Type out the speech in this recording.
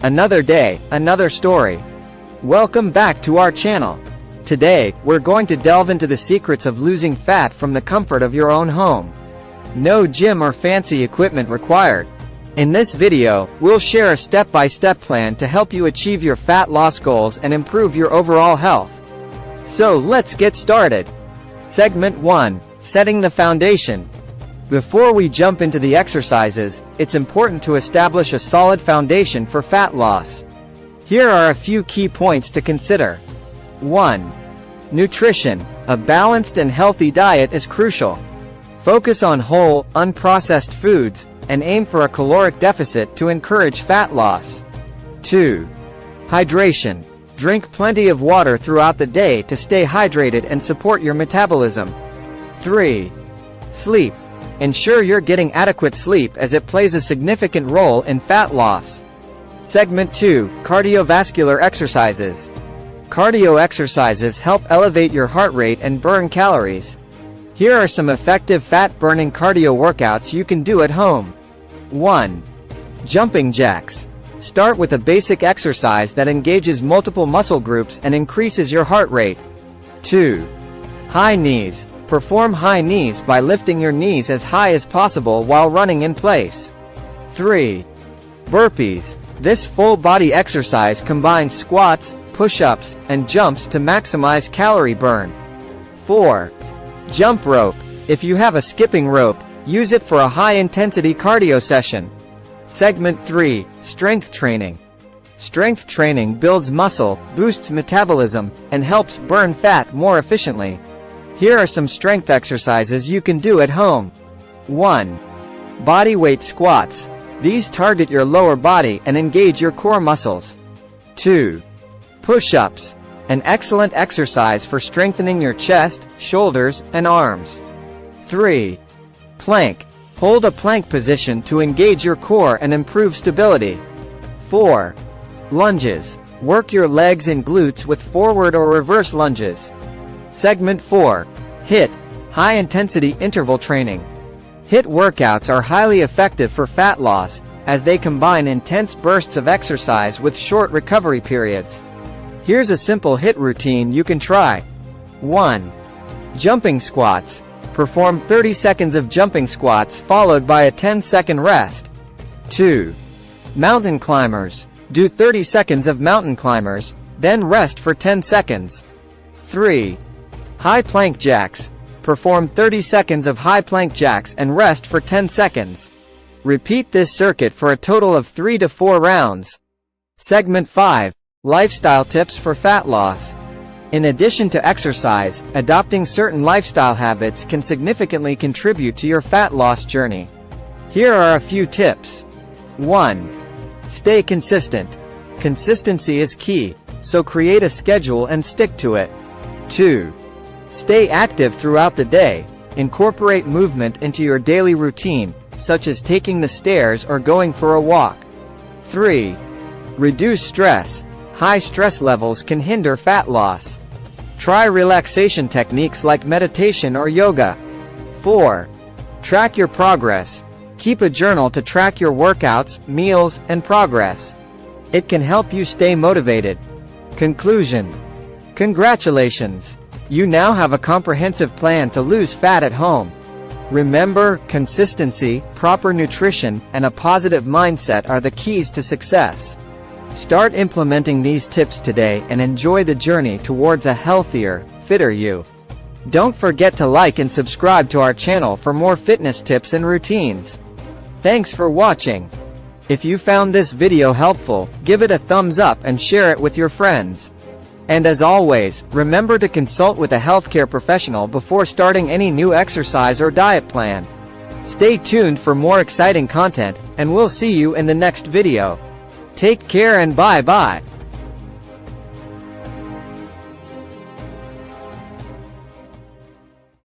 Another day, another story. Welcome back to our channel. Today, we're going to delve into the secrets of losing fat from the comfort of your own home. No gym or fancy equipment required. In this video, we'll share a step-by-step plan to help you achieve your fat loss goals and improve your overall health. So let's get started. Segment 1. Setting the foundation. Before we jump into the exercises, it's important to establish a solid foundation for fat loss. Here are a few key points to consider. 1. Nutrition. A balanced and healthy diet is crucial. Focus on whole, unprocessed foods, and aim for a caloric deficit to encourage fat loss. 2. Hydration. Drink plenty of water throughout the day to stay hydrated and support your metabolism. 3. Sleep. Ensure you're getting adequate sleep as it plays a significant role in fat loss. Segment 2. Cardiovascular exercises. Cardio exercises help elevate your heart rate and burn calories. Here are some effective fat-burning cardio workouts you can do at home. 1. Jumping jacks. Start with a basic exercise that engages multiple muscle groups and increases your heart rate. 2. High knees. Perform high knees by lifting your knees as high as possible while running in place. 3. Burpees. This full-body exercise combines squats, push-ups, and jumps to maximize calorie burn. 4. Jump rope. If you have a skipping rope, use it for a high-intensity cardio session. Segment 3. Strength training. Strength training builds muscle, boosts metabolism, and helps burn fat more efficiently. Here are some strength exercises you can do at home. 1. Bodyweight squats. These target your lower body and engage your core muscles. 2. Push-ups. An excellent exercise for strengthening your chest, shoulders, and arms. 3. Plank. Hold a plank position to engage your core and improve stability. 4. Lunges. Work your legs and glutes with forward or reverse lunges. Segment 4. HIIT. High-intensity interval training. HIIT workouts are highly effective for fat loss, as they combine intense bursts of exercise with short recovery periods. Here's a simple HIIT routine you can try. 1. Jumping squats. Perform 30 seconds of jumping squats followed by a 10-second rest. 2. Mountain climbers. Do 30 seconds of mountain climbers, then rest for 10 seconds. 3. High plank jacks. Perform 30 seconds of high plank jacks and rest for 10 seconds. Repeat this circuit for a total of 3 to 4 rounds. Segment 5. Lifestyle tips for fat loss. In addition to exercise, adopting certain lifestyle habits can significantly contribute to your fat loss journey. Here are a few tips. 1. Stay consistent. Consistency is key, so create a schedule and stick to it. 2. Stay active throughout the day. Incorporate movement into your daily routine, such as taking the stairs or going for a walk. 3. Reduce stress. High stress levels can hinder fat loss. Try relaxation techniques like meditation or yoga. 4. Track your progress. Keep a journal to track your workouts, meals, and progress. It can help you stay motivated. Conclusion. Congratulations! You now have a comprehensive plan to lose fat at home. Remember, consistency, proper nutrition, and a positive mindset are the keys to success. Start implementing these tips today and enjoy the journey towards a healthier, fitter you. Don't forget to like and subscribe to our channel for more fitness tips and routines. Thanks for watching. If you found this video helpful, give it a thumbs up and share it with your friends. And as always, remember to consult with a healthcare professional before starting any new exercise or diet plan. Stay tuned for more exciting content, and we'll see you in the next video. Take care and bye-bye.